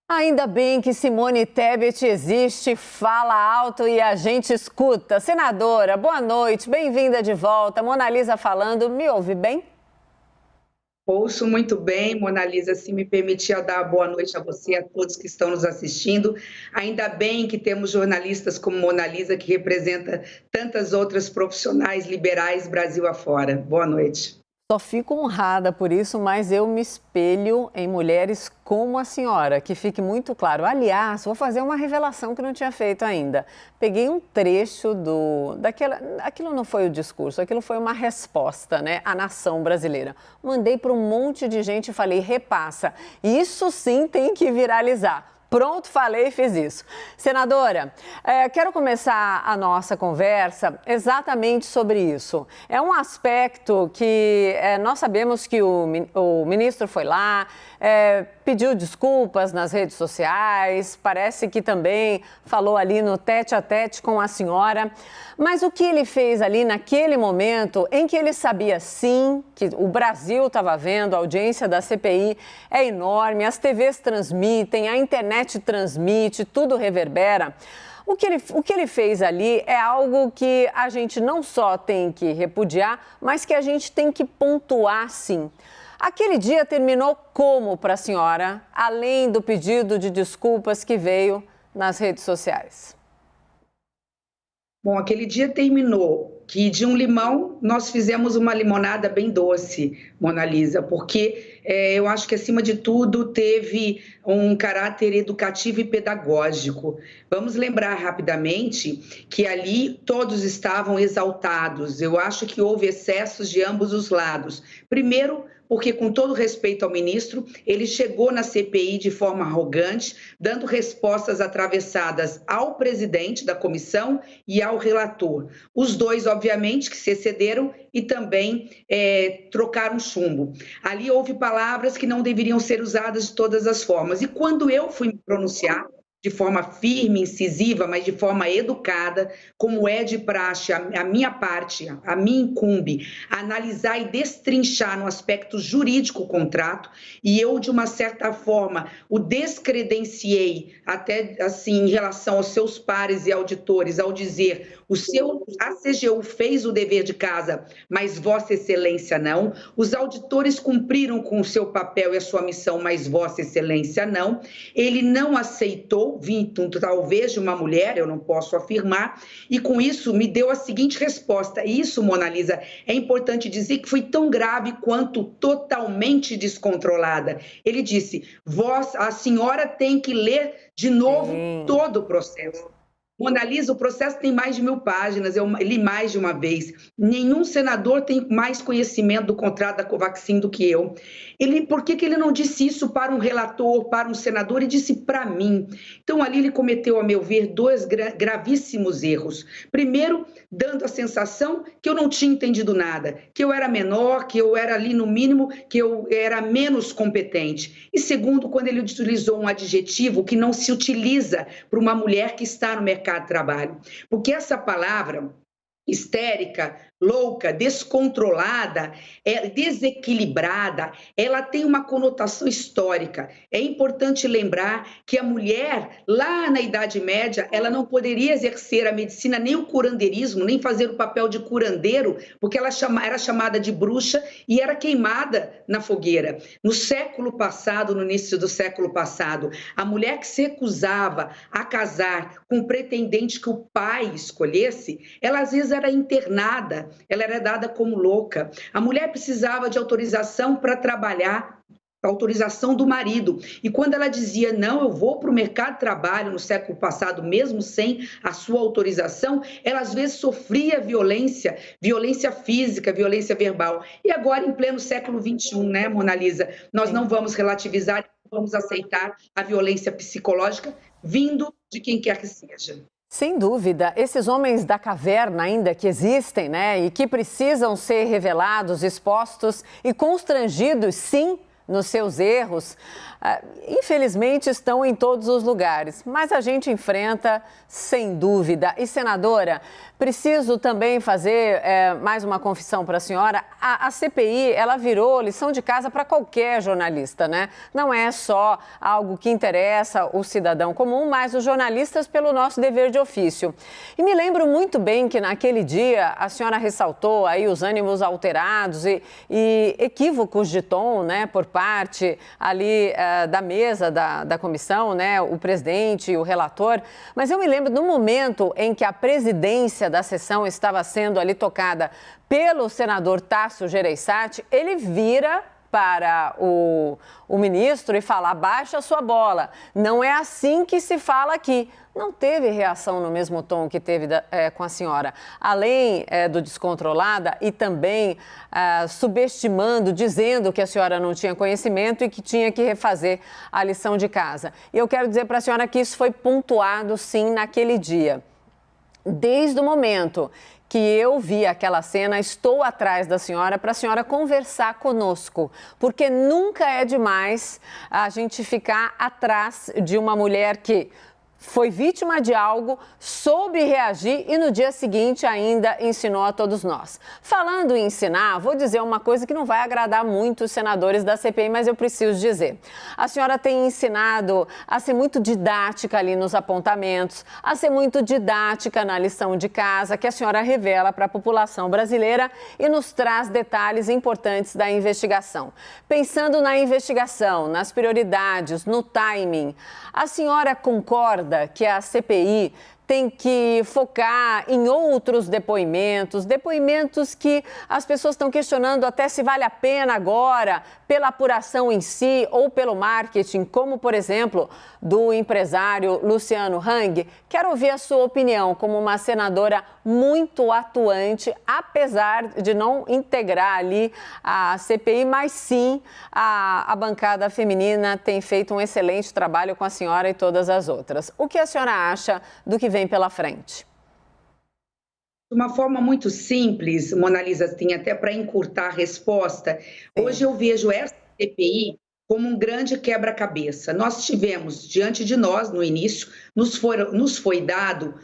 Ainda bem que Simone Tebet existe, fala alto e a gente escuta. Senadora, boa noite, bem-vinda de volta. Mona Lisa falando, me ouve bem? Ouço muito bem, Mona Lisa, se me permitir dar boa noite a você e a todos que estão nos assistindo. Ainda bem que temos jornalistas como Mona Lisa, que representa tantas outras profissionais liberais Brasil afora. Boa noite. Só fico honrada por isso, mas eu me espelho em mulheres como a senhora, que fique muito claro. Aliás, vou fazer uma revelação que não tinha feito ainda. Peguei um trecho aquilo não foi o discurso, aquilo foi uma resposta, né, à nação brasileira. Mandei para um monte de gente e falei, repassa. Isso sim tem que viralizar. Pronto, falei e fiz isso. Senadora, quero começar a nossa conversa exatamente sobre isso. É um aspecto que nós sabemos que o ministro foi lá, pediu desculpas nas redes sociais, parece que também falou ali no tete-a-tete com a senhora. Mas o que ele fez ali naquele momento em que ele sabia sim que o Brasil estava vendo, a audiência da CPI é enorme, as TVs transmitem, a internet transmite, tudo reverbera. O que ele fez ali é algo que a gente não só tem que repudiar, mas que a gente tem que pontuar sim. Aquele dia terminou como para a senhora, além do pedido de desculpas que veio nas redes sociais? Bom, aquele dia terminou que de um limão nós fizemos uma limonada bem doce, Mona Lisa, porque eu acho que, acima de tudo, teve um caráter educativo e pedagógico. Vamos lembrar rapidamente que ali todos estavam exaltados. Eu acho que houve excessos de ambos os lados. Primeiro, porque, com todo respeito ao ministro, ele chegou na CPI de forma arrogante, dando respostas atravessadas ao presidente da comissão e ao relator. Os dois, obviamente, que se excederam e também trocaram chumbo. Ali houve palavras que não deveriam ser usadas de todas as formas. E quando eu fui me pronunciar, de forma firme, incisiva, mas de forma educada, como é de praxe, a minha parte, a mim incumbe analisar e destrinchar no aspecto jurídico o contrato, e eu, de uma certa forma, o descredenciei, até assim, em relação aos seus pares e auditores, ao dizer, a CGU fez o dever de casa, mas Vossa Excelência não, os auditores cumpriram com o seu papel e a sua missão, mas Vossa Excelência não, ele não aceitou, talvez de uma mulher, eu não posso afirmar, e com isso me deu a seguinte resposta. Isso, Mona Lisa, é importante dizer que foi tão grave quanto totalmente descontrolada. Ele disse, a senhora tem que ler de novo todo o processo. Mona Lisa, o processo tem mais de 1000 páginas, eu li mais de uma vez. Nenhum senador tem mais conhecimento do contrato da Covaxin do que eu. Por que ele não disse isso para um relator, para um senador, e disse para mim? Então, ali ele cometeu, a meu ver, dois gravíssimos erros. Primeiro, dando a sensação que eu não tinha entendido nada, que eu era menor, que eu era ali, no mínimo, que eu era menos competente. E segundo, quando ele utilizou um adjetivo que não se utiliza para uma mulher que está no mercado de trabalho. Porque essa palavra, histérica, louca, descontrolada, desequilibrada, ela tem uma conotação histórica. É importante lembrar que a mulher, lá na Idade Média, ela não poderia exercer a medicina, nem o curandeirismo, nem fazer o papel de curandeiro, porque ela era chamada de bruxa e era queimada na fogueira. No século passado, no início do século passado, a mulher que se recusava a casar com um pretendente que o pai escolhesse, ela às vezes era internada, ela era dada como louca. A mulher precisava de autorização para trabalhar, autorização do marido. E quando ela dizia, não, eu vou para o mercado de trabalho no século passado, mesmo sem a sua autorização, ela às vezes sofria violência física, violência verbal. E agora, em pleno século XXI, né, Mona Lisa, nós não vamos relativizar, vamos aceitar a violência psicológica vindo de quem quer que seja. Sem dúvida, esses homens da caverna ainda que existem, né, e que precisam ser revelados, expostos e constrangidos, sim, nos seus erros, infelizmente estão em todos os lugares, mas a gente enfrenta sem dúvida. E, senadora, preciso também fazer mais uma confissão para a senhora. A CPI, ela virou lição de casa para qualquer jornalista, né? Não é só algo que interessa o cidadão comum, mas os jornalistas pelo nosso dever de ofício. E me lembro muito bem que naquele dia a senhora ressaltou aí os ânimos alterados e equívocos de tom, né, por parte ali da mesa da comissão, né, o presidente e o relator. Mas eu me lembro do momento em que a presidência da sessão estava sendo ali tocada pelo senador Tasso Gereissati, ele vira para o ministro e fala: baixa a sua bola. Não é assim que se fala aqui. Não teve reação no mesmo tom que teve com a senhora. Além do descontrolada e também subestimando, dizendo que a senhora não tinha conhecimento e que tinha que refazer a lição de casa. E eu quero dizer para a senhora que isso foi pontuado, sim, naquele dia. Desde o momento que eu vi aquela cena, estou atrás da senhora para a senhora conversar conosco, porque nunca é demais a gente ficar atrás de uma mulher que foi vítima de algo, soube reagir e no dia seguinte ainda ensinou a todos nós. Falando em ensinar, vou dizer uma coisa que não vai agradar muito os senadores da CPI, mas eu preciso dizer. A senhora tem ensinado a ser muito didática ali nos apontamentos, a ser muito didática na lição de casa, que a senhora revela para a população brasileira e nos traz detalhes importantes da investigação. Pensando na investigação, nas prioridades, no timing, a senhora concorda que a CPI tem que focar em outros depoimentos que as pessoas estão questionando até se vale a pena agora, pela apuração em si ou pelo marketing, como, por exemplo, do empresário Luciano Hang? Quero ouvir a sua opinião como uma senadora muito atuante, apesar de não integrar ali a CPI, mas sim a bancada feminina tem feito um excelente trabalho com a senhora e todas as outras. O que a senhora acha do que vem pela frente? De uma forma muito simples, Mona Lisa, assim, até para encurtar a resposta, hoje eu vejo essa CPI como um grande quebra-cabeça. Nós tivemos, diante de nós, no início, nos foi dado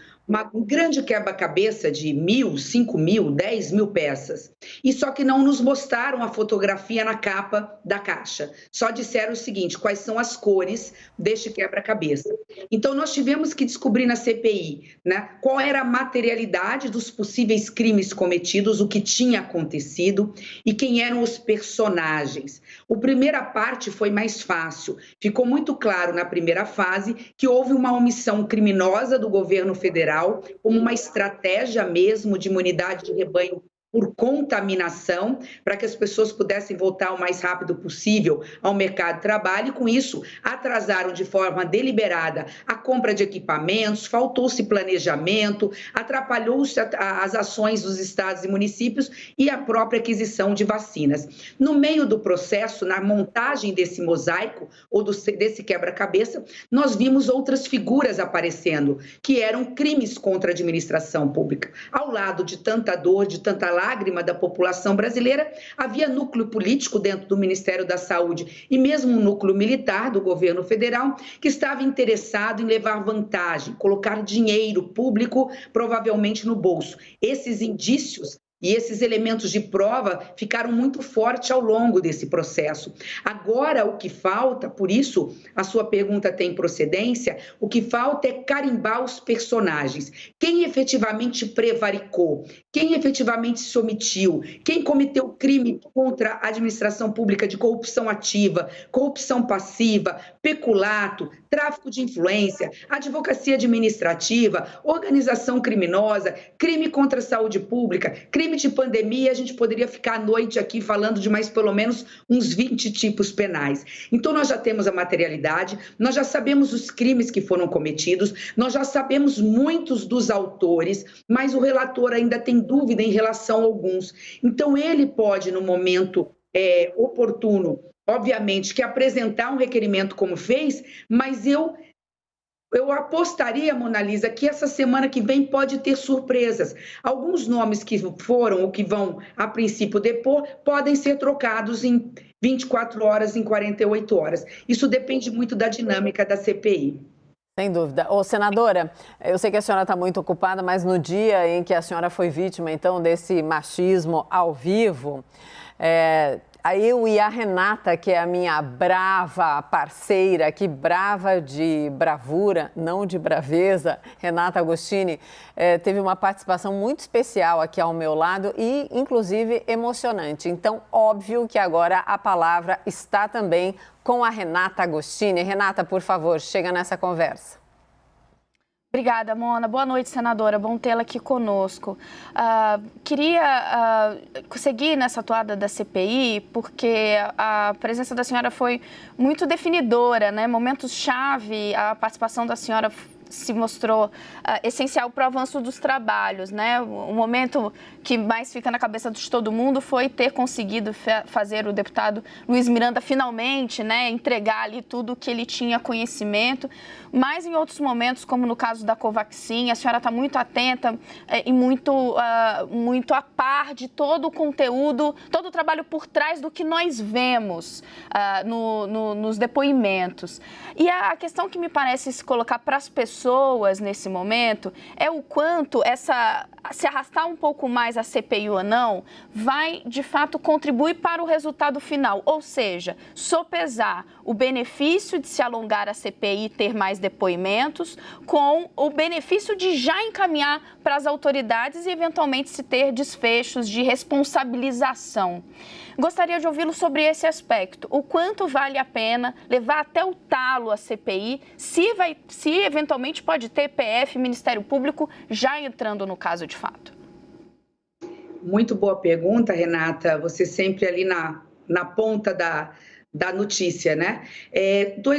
um grande quebra-cabeça de 1.000, 5.000, 10.000 peças. E só que não nos mostraram a fotografia na capa da caixa. Só disseram o seguinte: quais são as cores deste quebra-cabeça. Então, nós tivemos que descobrir na CPI, né, qual era a materialidade dos possíveis crimes cometidos, o que tinha acontecido e quem eram os personagens. A primeira parte foi mais fácil. Ficou muito claro na primeira fase que houve uma omissão criminosa do governo federal, como uma estratégia mesmo de imunidade de rebanho por contaminação, para que as pessoas pudessem voltar o mais rápido possível ao mercado de trabalho, e com isso atrasaram de forma deliberada a compra de equipamentos, faltou-se planejamento, atrapalhou-se as ações dos estados e municípios e a própria aquisição de vacinas. No meio do processo, na montagem desse mosaico ou desse quebra-cabeça, nós vimos outras figuras aparecendo, que eram crimes contra a administração pública. Ao lado de tanta dor, de tanta lágrima da população brasileira, havia núcleo político dentro do Ministério da Saúde e mesmo um núcleo militar do governo federal que estava interessado em levar vantagem, colocar dinheiro público provavelmente no bolso. Esses indícios e esses elementos de prova ficaram muito fortes ao longo desse processo. Agora, o que falta, por isso a sua pergunta tem procedência, o que falta é carimbar os personagens. Quem efetivamente prevaricou? Quem efetivamente se omitiu? Quem cometeu crime contra a administração pública de corrupção ativa, corrupção passiva, peculato, tráfico de influência, advocacia administrativa, organização criminosa, crime contra a saúde pública, crime de pandemia? A gente poderia ficar à noite aqui falando de mais pelo menos uns 20 tipos penais. Então, nós já temos a materialidade, nós já sabemos os crimes que foram cometidos, nós já sabemos muitos dos autores, mas o relator ainda tem dúvida em relação a alguns. Então, ele pode, no momento oportuno, obviamente, que apresentar um requerimento como fez, mas eu Eu apostaria, Mona Lisa, que essa semana que vem pode ter surpresas. Alguns nomes que foram ou que vão, a princípio, depor, podem ser trocados em 24 horas, em 48 horas. Isso depende muito da dinâmica da CPI. Sem dúvida. Ô, senadora, eu sei que a senhora está muito ocupada, mas no dia em que a senhora foi vítima, então, desse machismo ao vivo, eu e a Renata, que é a minha brava parceira, que brava de bravura, não de braveza, Renata Agostini, teve uma participação muito especial aqui ao meu lado e, inclusive, emocionante. Então, óbvio que agora a palavra está também com a Renata Agostini. Renata, por favor, chega nessa conversa. Obrigada, Mona. Boa noite, senadora. Bom tê-la aqui conosco. Queria seguir nessa toada da CPI, porque a presença da senhora foi muito definidora, né? Momentos-chave, a participação da senhora se mostrou essencial para o avanço dos trabalhos, né? O momento que mais fica na cabeça de todo mundo foi ter conseguido fazer o deputado Luiz Miranda finalmente, né, entregar ali tudo que ele tinha conhecimento. Mas em outros momentos, como no caso da Covaxin, a senhora está muito atenta e muito a par de todo o conteúdo, todo o trabalho por trás do que nós vemos nos depoimentos. E a questão que me parece se colocar para as pessoas nesse momento é o quanto se arrastar um pouco mais a CPI ou não, vai de fato contribuir para o resultado final, ou seja, sopesar o benefício de se alongar a CPI e ter mais depoimentos com o benefício de já encaminhar para as autoridades e eventualmente se ter desfechos de responsabilização. Gostaria de ouvi-lo sobre esse aspecto, o quanto vale a pena levar até o talo a CPI, se eventualmente pode ter PF, Ministério Público, já entrando no caso de fato. Muito boa pergunta, Renata. Você sempre ali na ponta da notícia, né?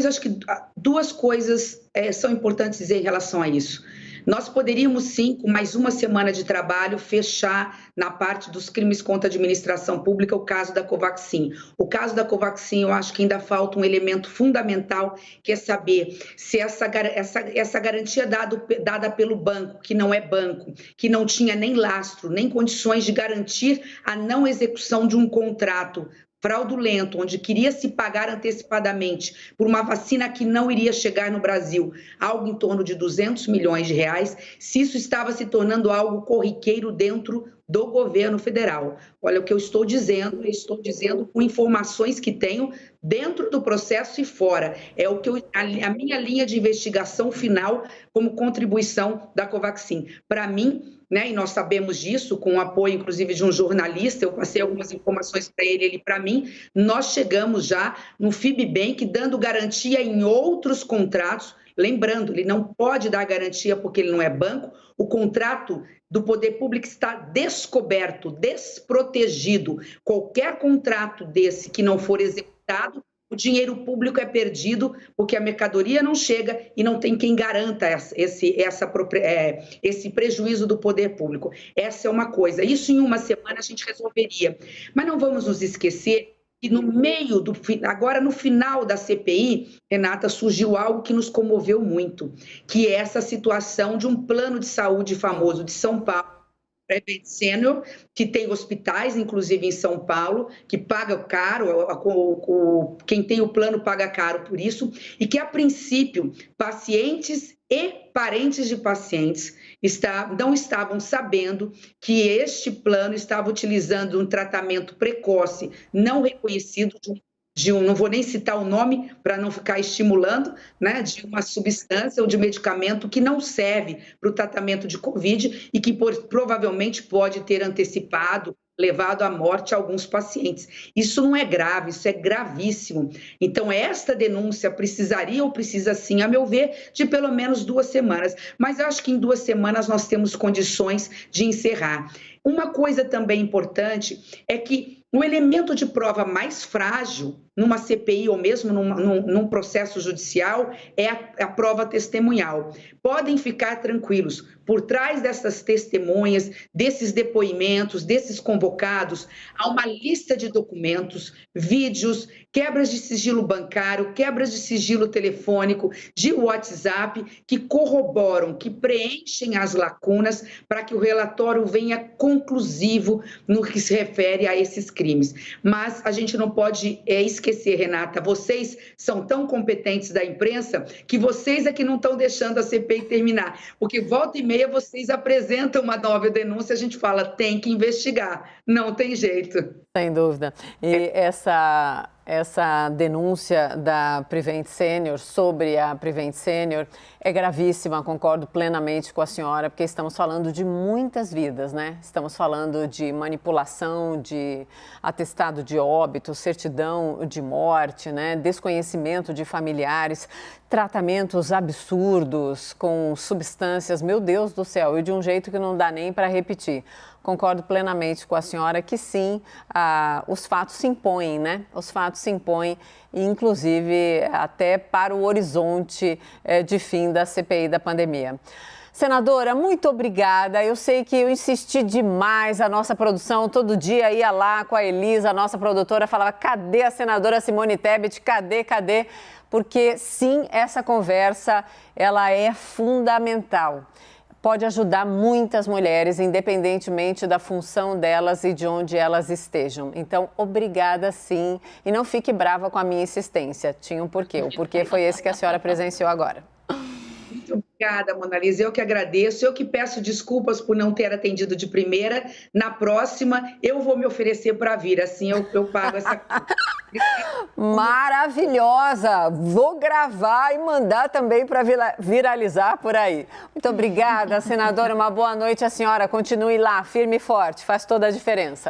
Acho que duas coisas são importantes dizer em relação a isso. Nós poderíamos, sim, com mais uma semana de trabalho, fechar na parte dos crimes contra a administração pública o caso da Covaxin. O caso da Covaxin, eu acho que ainda falta um elemento fundamental, que é saber se essa garantia dada pelo banco, que não é banco, que não tinha nem lastro, nem condições de garantir a não execução de um contrato fraudulento, onde queria se pagar antecipadamente por uma vacina que não iria chegar no Brasil, algo em torno de 200 milhões de reais, se isso estava se tornando algo corriqueiro dentro do governo federal. Olha o que eu estou dizendo com informações que tenho dentro do processo e fora. É o que a minha linha de investigação final como contribuição da Covaxin. Para mim, né, e nós sabemos disso, com o apoio, inclusive, de um jornalista, eu passei algumas informações para ele para mim, nós chegamos já no FIBBank dando garantia em outros contratos. Lembrando, ele não pode dar garantia porque ele não é banco, o contrato do poder público está descoberto, desprotegido. Qualquer contrato desse que não for executado, o dinheiro público é perdido porque a mercadoria não chega e não tem quem garanta esse prejuízo do poder público. Essa é uma coisa. Isso em uma semana a gente resolveria. Mas não vamos nos esquecer que agora no final da CPI, Renata, surgiu algo que nos comoveu muito, que é essa situação de um plano de saúde famoso de São Paulo, Prevent Senior, que tem hospitais, inclusive em São Paulo, que paga caro, quem tem o plano paga caro por isso, e que, a princípio, pacientes e parentes de pacientes não estavam sabendo que este plano estava utilizando um tratamento precoce, não reconhecido, não vou nem citar o nome para não ficar estimulando, né, de uma substância ou de medicamento que não serve para o tratamento de Covid e que provavelmente pode ter antecipado, levado à morte alguns pacientes. Isso não é grave, isso é gravíssimo. Então, esta denúncia precisaria ou precisa sim, a meu ver, de pelo menos 2 semanas. Mas eu acho que em 2 semanas nós temos condições de encerrar. Uma coisa também importante é que O elemento de prova mais frágil numa CPI ou mesmo num processo judicial é a prova testemunhal. Podem ficar tranquilos, por trás dessas testemunhas, desses depoimentos, desses convocados, há uma lista de documentos, vídeos, quebras de sigilo bancário, quebras de sigilo telefônico, de WhatsApp, que corroboram, que preenchem as lacunas para que o relatório venha conclusivo no que se refere a esses crimes. Mas a gente não pode esquecer, Renata, vocês são tão competentes da imprensa que vocês é que não estão deixando a CPI terminar, porque volta e meia vocês apresentam uma nova denúncia, a gente fala, tem que investigar, não tem jeito. Sem dúvida. E essa denúncia da Prevent Senior sobre a Prevent Senior é gravíssima, concordo plenamente com a senhora, porque estamos falando de muitas vidas, né? Estamos falando de manipulação, de atestado de óbito, certidão de morte, né? Desconhecimento de familiares, tratamentos absurdos com substâncias, meu Deus do céu, e de um jeito que não dá nem para repetir. Concordo plenamente com a senhora que sim, os fatos se impõem, né? Os fatos se impõem, inclusive até para o horizonte de fim da CPI da pandemia. Senadora, muito obrigada. Eu sei que eu insisti demais, a nossa produção todo dia ia lá com a Elisa, a nossa produtora, falava, cadê a senadora Simone Tebet? Cadê? Porque sim, essa conversa, ela é fundamental. Pode ajudar muitas mulheres, independentemente da função delas e de onde elas estejam. Então, obrigada sim. E não fique brava com a minha insistência. Tinha um porquê. O porquê foi esse que a senhora presenciou agora. Muito obrigada, Monalisa. Eu que agradeço. Eu que peço desculpas por não ter atendido de primeira. Na próxima, eu vou me oferecer para vir. Assim eu pago essa conta. Maravilhosa! Vou gravar e mandar também para viralizar por aí. Muito obrigada, senadora. Uma boa noite à senhora. Continue lá, firme e forte. Faz toda a diferença.